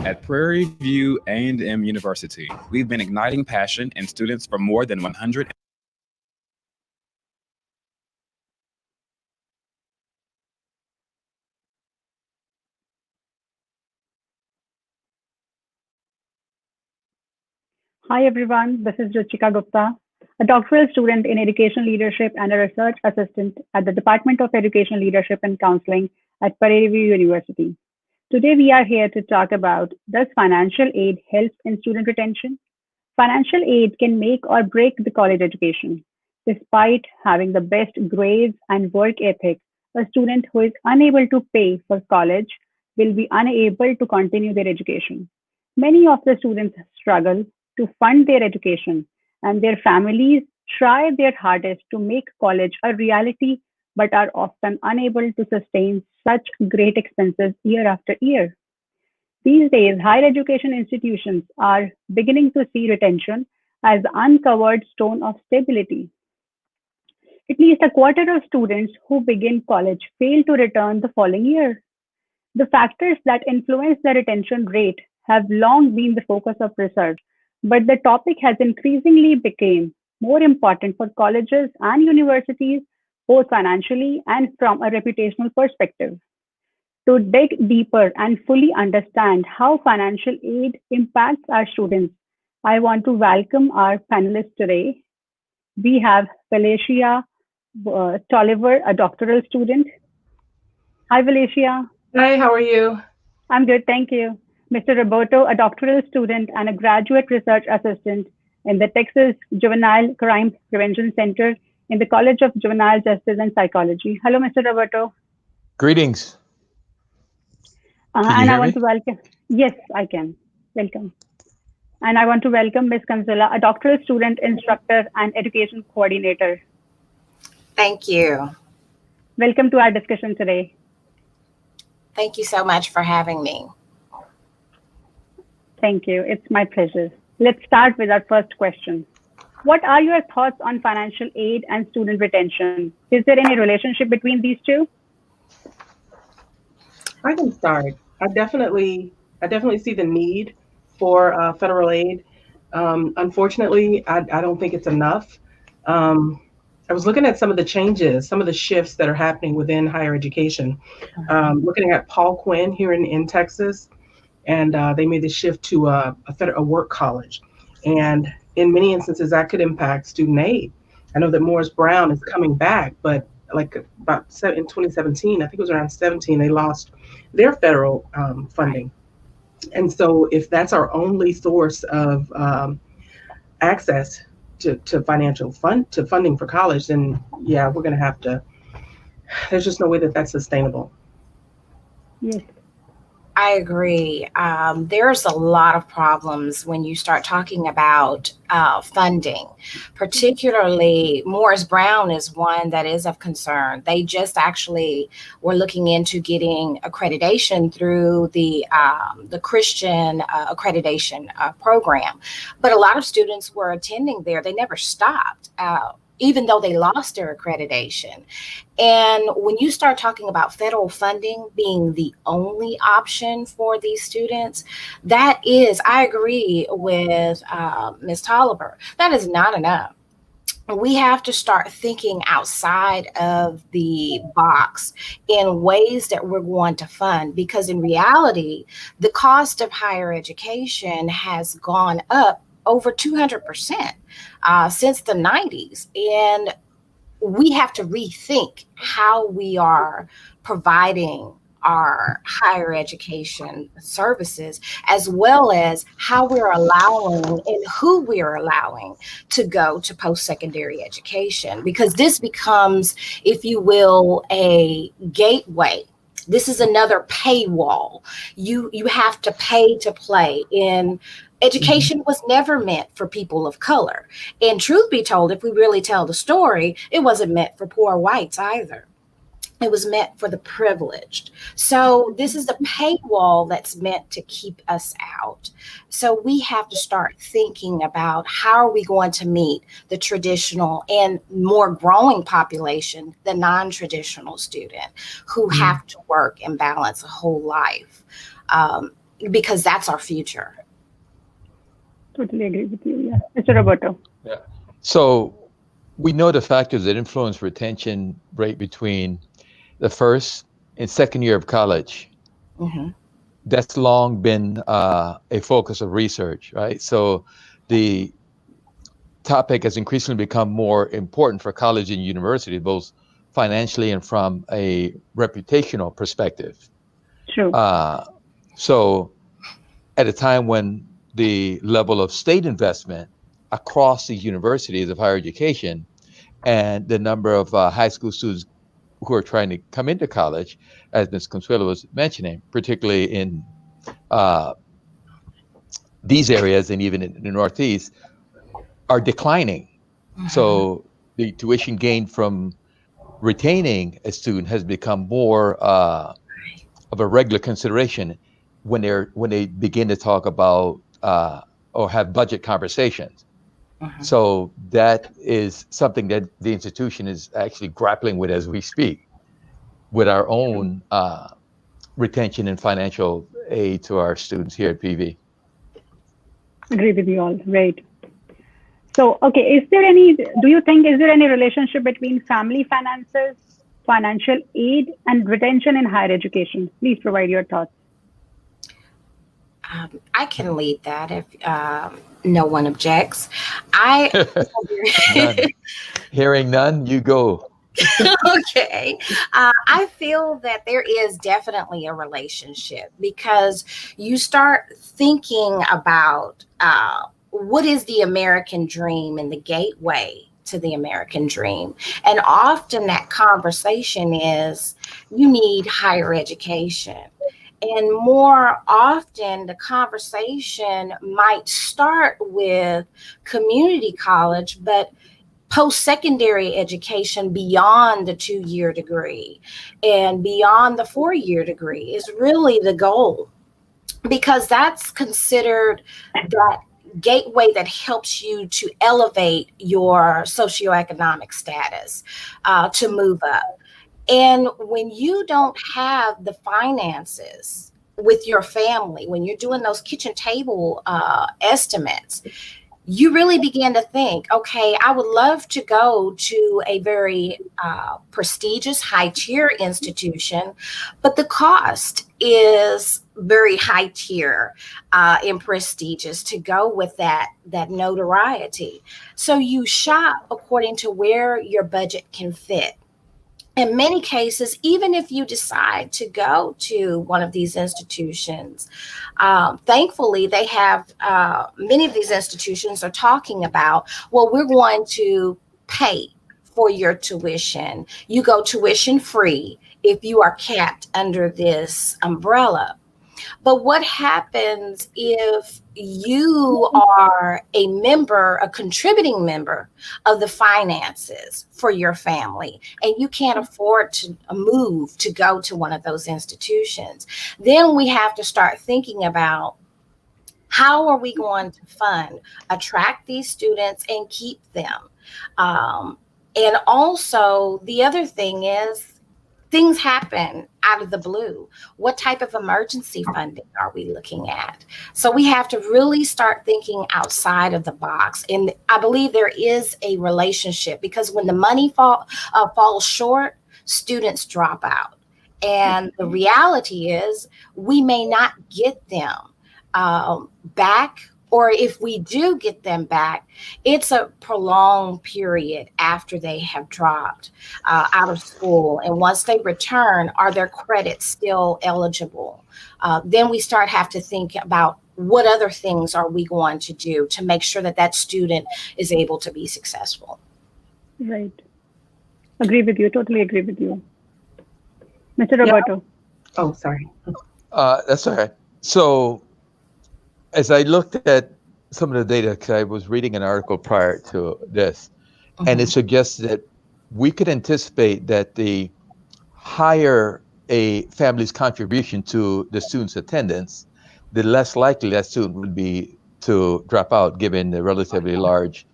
At Prairie View A&M University, we've been igniting passion in students for more than 100. Hi everyone, this is Ruchika Gupta, a doctoral student in education leadership and a research assistant at the Department of Education Leadership and Counseling at Prairie View University. Today we are here to talk about, does financial aid help in student retention? Financial aid can make or break the college education. Despite having the best grades and work ethic, a student who is unable to pay for college will be unable to continue their education. Many of the students struggle to fund their education, and their families try their hardest to make college a reality but are often unable to sustain such great expenses year after year. These days, higher education institutions are beginning to see retention as the uncovered stone of stability. At least a quarter of students who begin college fail to return the following year. The factors that influence the retention rate have long been the focus of research, but the topic has increasingly become more important for colleges and universities, both financially and from a reputational perspective. To dig deeper and fully understand how financial aid impacts our students, I want to welcome our panelists today. We have Felicia Tolliver, a doctoral student. Hi, Felicia. Hi, how are you? I'm good, thank you. Mr. Roberto, a doctoral student and a graduate research assistant in the Texas Juvenile Crime Prevention Center in the College of Juvenile Justice and Psychology. Hello, Mr. Roberto. Greetings. And I want to welcome, yes, I can. Welcome. And I want to welcome Ms. Consola, a doctoral student, instructor, and education coordinator. Thank you. Welcome to our discussion today. Thank you so much for having me. Thank you. It's my pleasure. Let's start with our first question. What are your thoughts on financial aid and student retention? Is there any relationship between these two? I can start. I definitely see the need for federal aid. Unfortunately, I don't think it's enough. I was looking at some of the changes, some of the shifts that are happening within higher education. Looking at Paul Quinn here in Texas, and they made the shift to a work college. And in many instances, that could impact student aid. I know that Morris Brown is coming back, but like in 2017, I think it was around 17, they lost their federal funding. And so if that's our only source of access to funding for college, then yeah, we're going to have to, there's just no way that that's sustainable. Yes. I agree. There's a lot of problems when you start talking about funding, particularly Morris Brown is one that is of concern. They just actually were looking into getting accreditation through the Christian accreditation program. But a lot of students were attending there. They never stopped. Even though they lost their accreditation. And when you start talking about federal funding being the only option for these students, that is, I agree with Ms. Tolliver, that is not enough. We have to start thinking outside of the box in ways that we're going to fund, because in reality, the cost of higher education has gone up over 200% since the 90s. And we have to rethink how we are providing our higher education services, as well as how we're allowing and who we're allowing to go to post-secondary education, because this becomes, if you will, a gateway. This is another paywall. You have to pay to play in. Education was never meant for people of color. And truth be told, if we really tell the story, it wasn't meant for poor whites either. It was meant for the privileged. So this is the paywall that's meant to keep us out. So we have to start thinking about how are we going to meet the traditional and more growing population, the non-traditional student, who have to work and balance a whole life, because that's our future. Totally agree with you. Yeah. Mr. Roberto. Yeah. So we know the factors that influence retention rate between the first and second year of college. Mm-hmm. That's long been a focus of research, right? So the topic has increasingly become more important for college and university, both financially and from a reputational perspective. True. So at a time when the level of state investment across the universities of higher education and the number of high school students who are trying to come into college, as Ms. Consuelo was mentioning, particularly in these areas and even in the Northeast, are declining. Mm-hmm. So the tuition gain from retaining a student has become more of a regular consideration when they begin to talk about or have budget conversations. Uh-huh. So that is something that the institution is actually grappling with as we speak, with our own retention and financial aid to our students here at PV. Agree with you all. Right. So, okay, do you think, is there any relationship between family finances, financial aid, and retention in higher education? Please provide your thoughts. I can lead that if no one objects. None. Hearing none, you go. Okay. I feel that there is definitely a relationship, because you start thinking about what is the American dream and the gateway to the American dream. And often that conversation is, you need higher education. And more often, the conversation might start with community college, but post-secondary education beyond the 2-year degree and beyond the 4-year degree is really the goal, because that's considered that gateway that helps you to elevate your socioeconomic status, to move up. And when you don't have the finances with your family, when you're doing those kitchen table estimates, you really begin to think, okay, I would love to go to a very prestigious high tier institution, but the cost is very high tier and prestigious to go with that notoriety. So you shop according to where your budget can fit. In many cases, even if you decide to go to one of these institutions, thankfully they have, many of these institutions are talking about, well, we're going to pay for your tuition. You go tuition free if you are capped under this umbrella. But what happens if you are a contributing member of the finances for your family, and you can't afford to move to go to one of those institutions? Then we have to start thinking about, how are we going to attract these students and keep them? And also, the other thing is, things happen out of the blue. What type of emergency funding are we looking at? So we have to really start thinking outside of the box. And I believe there is a relationship, because when the money falls short, students drop out. And the reality is, we may not get them back or if we do get them back, it's a prolonged period after they have dropped out of school. And once they return, are their credits still eligible? Then we have to think about what other things are we going to do to make sure that that student is able to be successful. Right. Agree with you. Totally agree with you. Mr. Roberto. Oh, sorry. That's all right. So as I looked at some of the data, because I was reading an article prior to this, and it suggests that we could anticipate that the higher a family's contribution to the student's attendance, the less likely that student would be to drop out, given the relatively large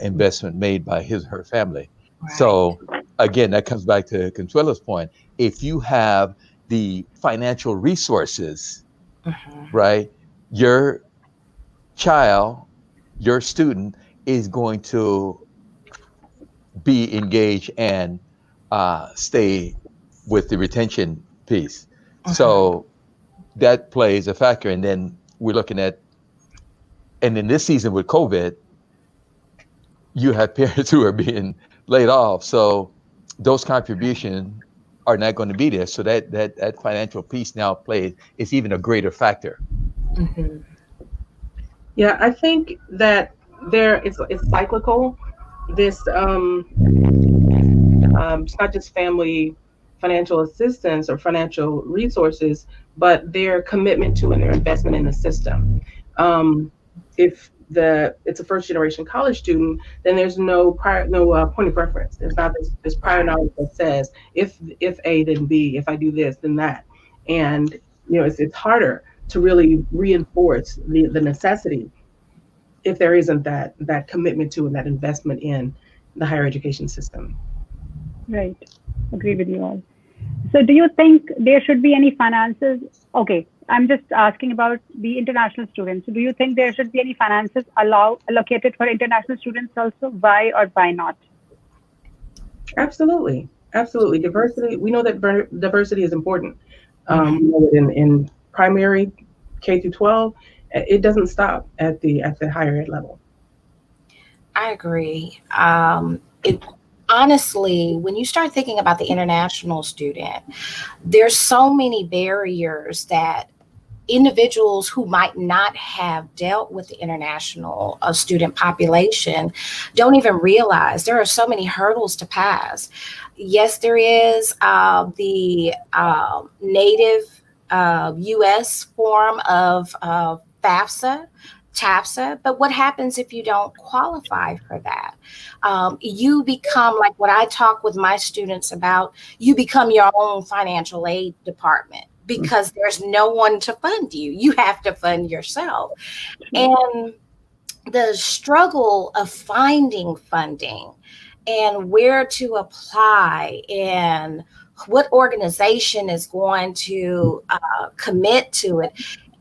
investment made by his or her family. Right. So again, that comes back to Consuela's point. If you have the financial resources, right, your child, your student is going to be engaged and stay with the retention piece. So that plays a factor. And then we're looking at, and in this season with COVID, you have parents who are being laid off. So those contributions are not going to be there. So that financial piece now plays, it's even a greater factor. Yeah, I think that it's cyclical. This it's not just family financial assistance or financial resources, but their commitment to and their investment in the system. If it's a first generation college student, then there's no point of reference. There's not this prior knowledge that says if A then B, if I do this then that, and it's harder to really reinforce the necessity if there isn't that commitment to and that investment in the higher education system. Right. Agree with you all. So do you think there should be any finances? Okay, I'm just asking about the international students. So do you think there should be any finances allocated for international students also? Why or why not? Absolutely. Diversity. We know that diversity is important. We know that in primary K through 12, it doesn't stop at the higher ed level. I agree. Honestly, when you start thinking about the international student, there's so many barriers that individuals who might not have dealt with the international student population don't even realize. There are so many hurdles to pass. Yes, there is the native U.S. form of TAFSA, but what happens if you don't qualify for that? You become, like what I talk with my students about, you become your own financial aid department because there's no one to fund you. You have to fund yourself. And the struggle of finding funding and where to apply and what organization is going to commit to it,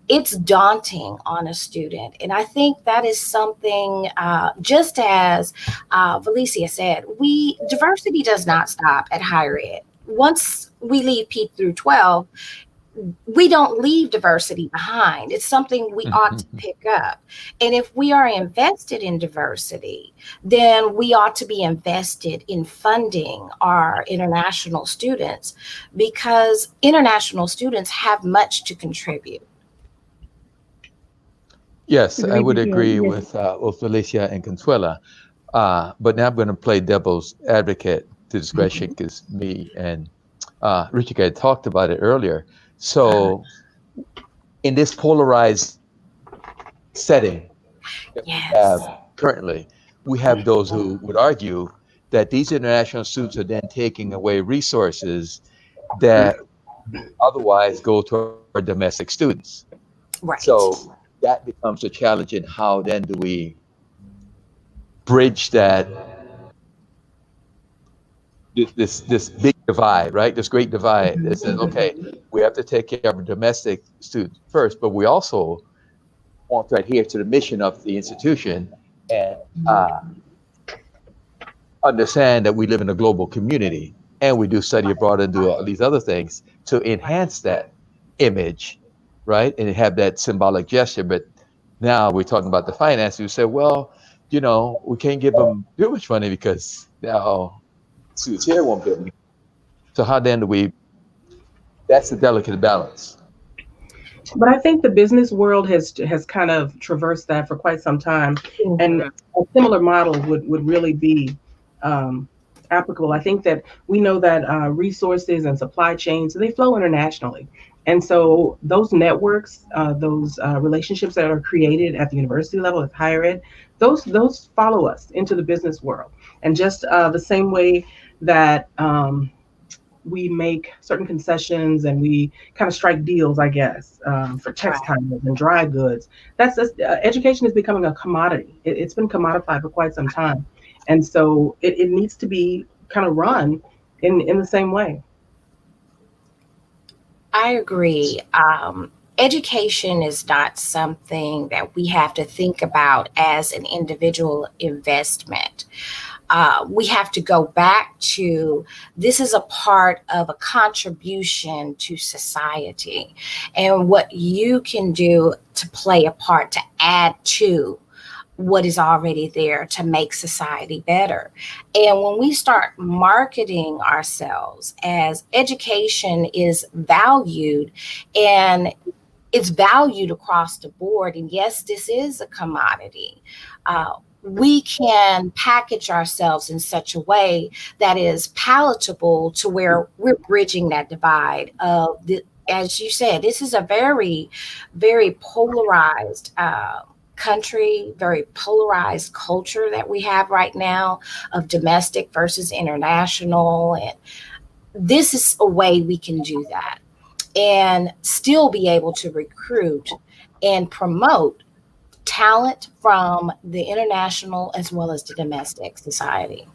it's daunting on a student. And I think that is something, just as Felicia said, diversity does not stop at higher ed. Once we leave P through 12, we don't leave diversity behind. It's something we ought to pick up. And if we are invested in diversity, then we ought to be invested in funding our international students, because international students have much to contribute. Yes, I would agree with Felicia and Consuela. But now I'm going to play devil's advocate to this question, because me and Ruchika had talked about it earlier. So in this polarized setting that we have currently, we have those who would argue that these international students are then taking away resources that otherwise go to our domestic students. Right. So that becomes a challenge in how then do we bridge that this big divide, right? This great divide that says, okay, we have to take care of our domestic students first, but we also want to adhere to the mission of the institution and understand that we live in a global community and we do study abroad and do all these other things to enhance that image, right? And have that symbolic gesture. But Now we're talking about the finance. You say, well, we can't give them too much money because now students here won't get it. So how then do we? That's the delicate balance. But I think the business world has kind of traversed that for quite some time, and Mhm. a similar model would really be um, applicable. I think that we know that resources and supply chains, they flow internationally, and so those networks, those relationships that are created at the university level, at higher ed, those follow us into the business world, and just the same way that. We make certain concessions and we kind of strike deals, I guess, for Right. textiles and dry goods. Education is becoming a commodity. It's been commodified for quite some time, and so it needs to be kind of run in the same way. I agree. Education is not something that we have to think about as an individual investment. We have to go back to this is a part of a contribution to society and what you can do to play a part to add to what is already there to make society better. And when we start marketing ourselves as education is valued and it's valued across the board, and yes, this is a commodity. We can package ourselves in such a way that is palatable to where we're bridging that divide of the, as you said, this is a very, very polarized country, very polarized culture that we have right now of domestic versus international. And this is a way we can do that and still be able to recruit and promote talent from the international as well as the domestic society.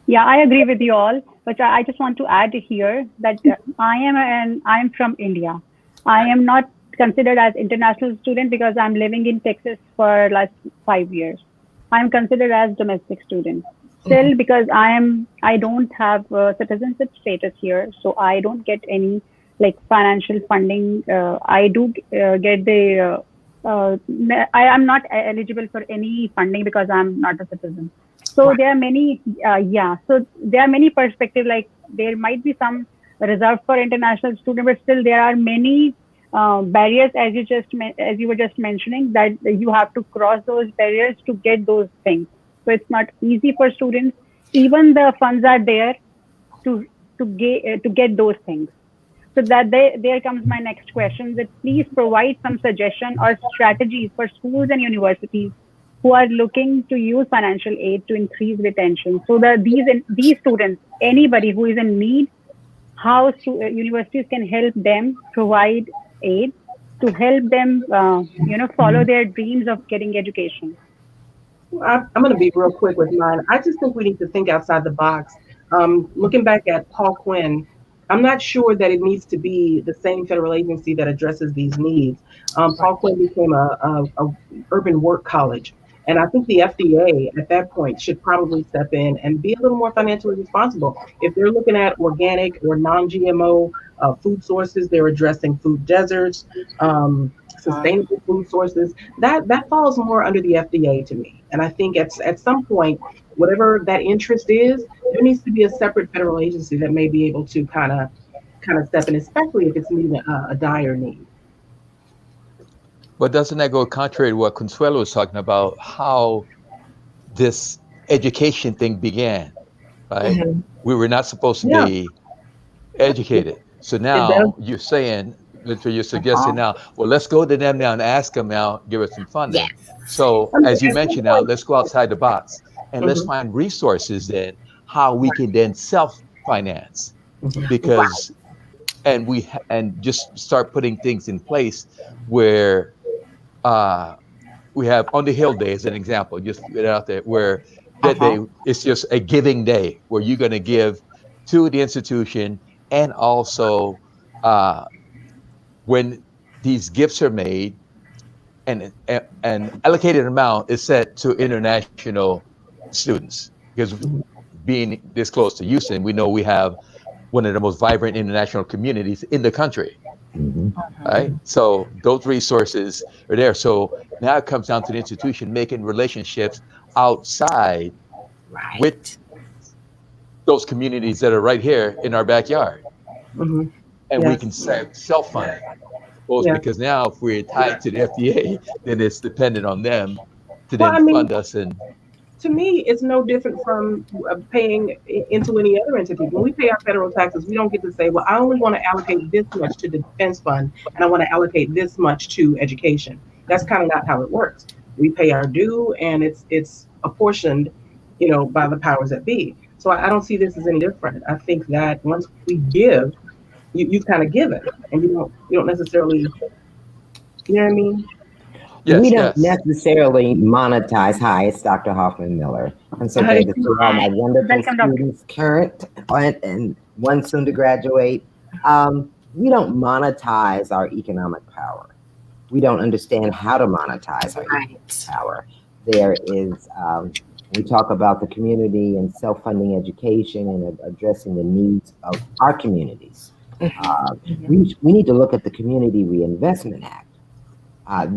Yeah, I agree with you all, but I just want to add here that I am from India. I am not considered as international student because I'm living in Texas for last 5 years. I'm considered as domestic student. Mhm. Still, because I don't have citizenship status here, so I don't get any like financial funding. I do get the I am not eligible for any funding because I'm not a citizen. So Right. there are many, yeah. So there are many perspectives. Like there might be some reserved for international student, but still there are many barriers, as as you were just mentioning, that you have to cross those barriers to get those things. So it's not easy for students. Even the funds are there to to get those things. So there comes my next question, that please provide some suggestion or strategies for schools and universities who are looking to use financial aid to increase retention, so that these students, anybody who is in need, how universities can help them provide aid to help them, follow their dreams of getting education. I'm going to be real quick with mine. I just think we need to think outside the box. Looking back at Paul Quinn, I'm not sure that it needs to be the same federal agency that addresses these needs. Paul Quinn became a urban work college, and I think the FDA at that point should probably step in and be a little more financially responsible. If they're looking at organic or non-GMO food sources, they're addressing food deserts. Sustainable food sources, that falls more under the FDA to me. And I think at some point, whatever that interest is, there needs to be a separate federal agency that may be able to kind of step in, especially if it's meeting a dire need. But doesn't that go contrary to what Consuelo was talking about, how this education thing began, right? Mhm. We were not supposed to Yeah, be it, educated. So it does. now you're saying, so you're Uh-huh. suggesting now, well, let's go to them now and ask them now, give us some funding. Yes. So I mean, as you at some mentioned now, point, let's go outside the box and let's mhm, find resources then how we can then self-finance mhm. Right. because and just start putting things in place where uh, we have on the hill day as an example, just get it out there where that Uh-huh. day it's just a giving day where you're going to give to the institution and also uh, when these gifts are made and an allocated amount is set to international students because being this close to Houston, we know we have one of the most vibrant international communities in the country. right? So those resources are there. So now it comes down to the institution making relationships outside with Right. those communities that are right here in our backyard. Hmm. And we Yes. can self-fund those, Yeah. because now if we're tied to the FDA, then it's dependent on them to Well, then I mean, fund us. And to me, it's no different from paying into any other entity. When we pay our federal taxes, we don't get to say, well, I only want to allocate this much to the defense fund and I want to allocate this much to education. That's kind of not how it works. We pay our due and it's apportioned, by the powers that be. So I don't see this as any different. I think that once we give, you've kind of given and you don't necessarily, you know what I mean? We yes, don't yes. necessarily monetize. Hi, it's Dr. Hoffman Miller. I'm so Hi. glad to see all my wonderful Welcome, Doctor. students, current and one soon to graduate. We don't monetize our economic power. We don't understand how to monetize our economic Right. power. There is, we talk about the community and self-funding education and addressing the needs of our communities. We need to look at the Community Reinvestment Act.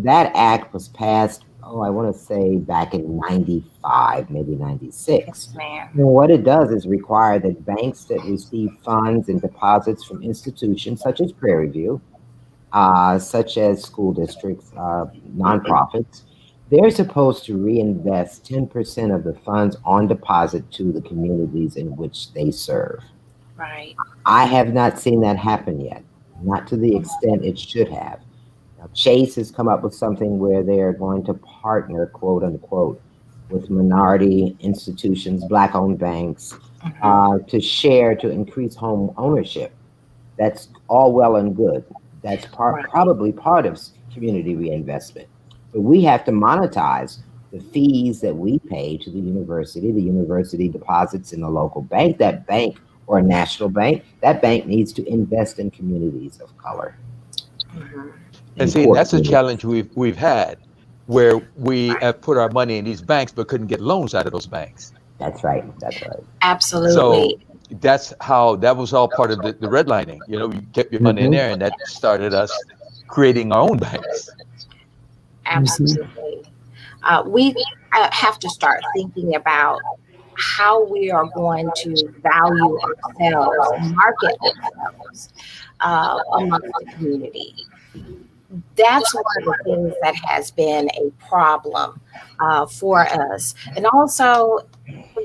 That act was passed, I want to say back in 95, maybe 96. Yes, ma'am. And what it does is require that banks that receive funds and deposits from institutions such as Prairie View, such as school districts, nonprofits, they're supposed to reinvest 10% of the funds on deposit to the communities in which they serve. Right. I have not seen that happen yet, not to the extent it should have. Now, Chase has come up with something where they're going to partner, quote unquote, with minority institutions, Black-owned banks, to share to increase home ownership. That's all well and good. That's Right. probably part of community reinvestment. But we have to monetize the fees that we pay to the university deposits in a local bank, that bank or a national bank, that bank needs to invest in communities of color. And see, that's a challenge we've had, where we have put our money in these banks but couldn't get loans out of those banks. That's right. That's right. Absolutely. So that was all part of the redlining. You get your money in there, and that started us creating our own banks. Absolutely. We have to start thinking about how we are going to value ourselves, market ourselves amongst the community. That's one of the things that has been a problem for us. And also,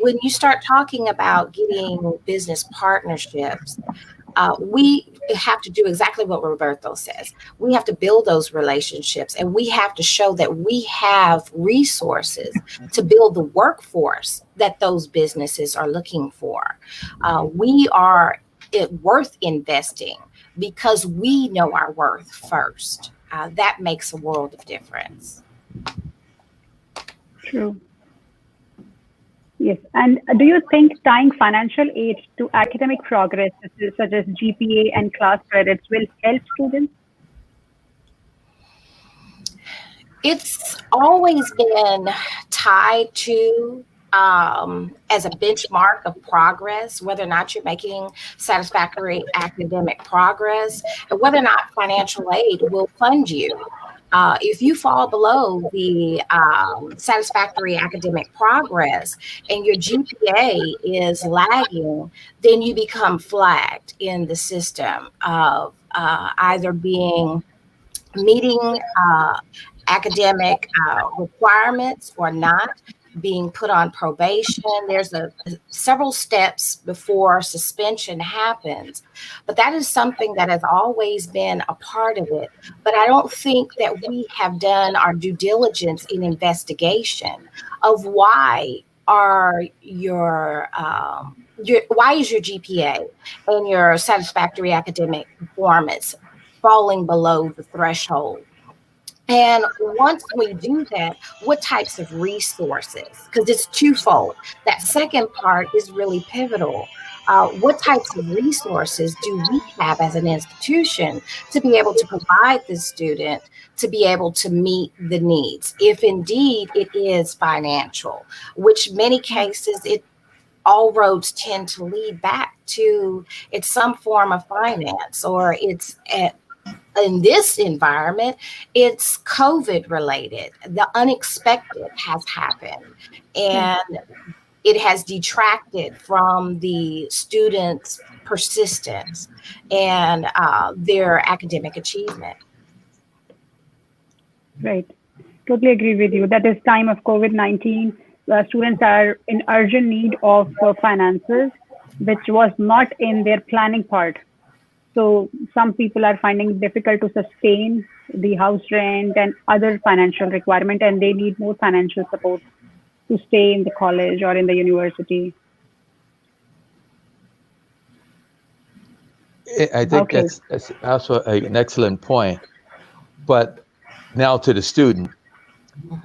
when you start talking about getting business partnerships, we have to do exactly what Roberto says. We have to build those relationships, and we have to show that we have resources to build the workforce that those businesses are looking for. We are worth investing because we know our worth first. That makes a world of difference. True. Yes. And do you think tying financial aid to academic progress, such as GPA and class credits, will help students? It's always been tied to as a benchmark of progress, whether or not you're making satisfactory academic progress, and whether or not financial aid will fund you. If you fall below the satisfactory academic progress and your GPA is lagging, then you become flagged in the system of either meeting academic requirements or not, being put on probation. There's several steps before suspension happens, but that is something that has always been a part of it. But I don't think that we have done our due diligence in investigation of why are why is your GPA and your satisfactory academic performance falling below the threshold. And once we do that, what types of resources? Because it's twofold. That second part is really pivotal. What types of resources do we have as an institution to be able to provide the student to be able to meet the needs? If indeed it is financial, which many cases all roads tend to lead back to it's some form of finance, or it's in this environment, it's COVID related. The unexpected has happened, and it has detracted from the students' persistence and their academic achievement. Right. Totally agree with you. That is time of COVID-19. Students are in urgent need of finances, which was not in their planning part. So some people are finding it difficult to sustain the house rent and other financial requirement, and they need more financial support to stay in the college or in the university. I think Okay. that's also an excellent point. But now to the student,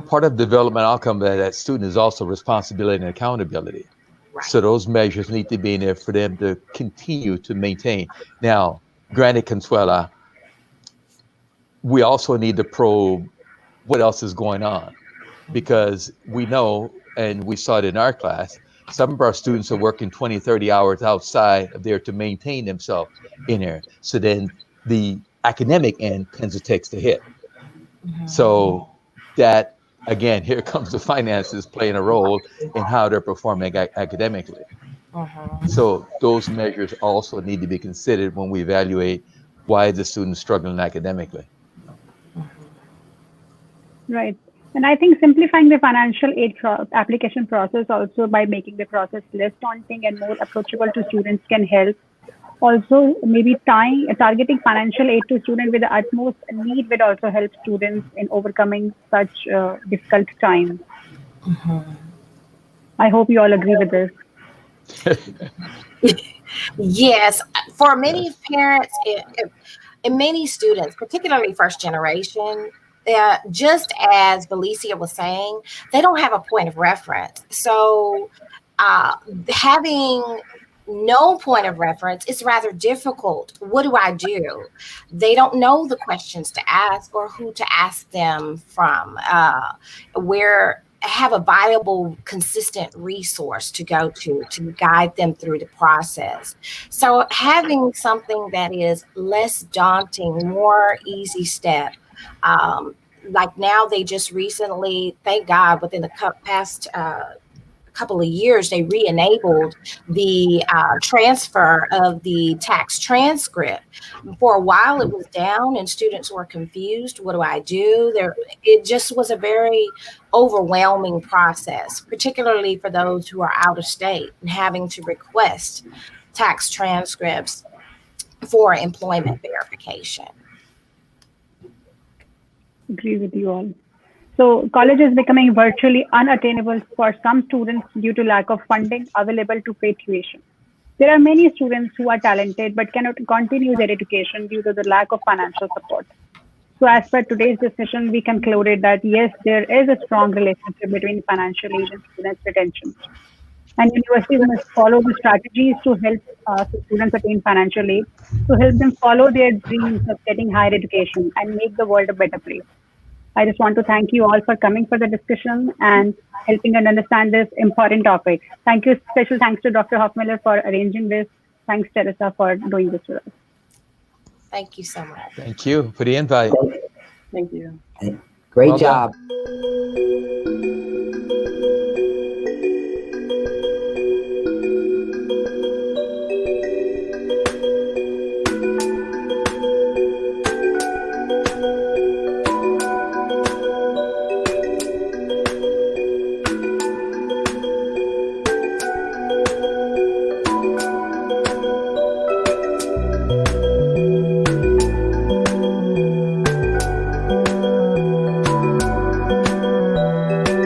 part of development outcome of that student is also responsibility and accountability. Right. So those measures need to be in there for them to continue to maintain. Now, granted, Consuela, we also need to probe what else is going on, because we know, and we saw it in our class, some of our students are working 20, 30 hours outside of there to maintain themselves in there. So then the academic end tends to take the hit. So that, again, here comes the finances playing a role in how they're performing academically. So those measures also need to be considered when we evaluate why the student's struggling academically. Right. And I think simplifying the financial aid application process also by making the process less daunting and more approachable to students can help. Also, maybe targeting financial aid to students with the utmost need will also help students in overcoming such difficult times. I hope you all agree with this. Yes, for many parents and many students, particularly first generation, just as Felicia was saying, they don't have a point of reference. So having no point of reference is rather difficult. What do I do? They don't know the questions to ask or who to ask them from. Where have a viable, consistent resource to go to guide them through the process. So having something that is less daunting, more easy step. Like now, they just recently, thank God, within the past couple of years, they re-enabled the transfer of the tax transcript. For a while, it was down and students were confused. What do I do? It just was a very overwhelming process, particularly for those who are out of state and having to request tax transcripts for employment verification. Agree with you all. So college is becoming virtually unattainable for some students due to lack of funding available to pay tuition. There are many students who are talented but cannot continue their education due to the lack of financial support. So as per today's discussion, we concluded that yes, there is a strong relationship between financial aid and students' retention. And universities must follow the strategies to help students attain financial aid, to help them follow their dreams of getting higher education and make the world a better place. I just want to thank you all for coming for the discussion and helping us understand this important topic. Thank you. Special thanks to Dr. Hoffmiller for arranging this. Thanks, Teresa, for doing this with us. Thank you so much. Thank you for the invite. Thank you. Great Well done. job.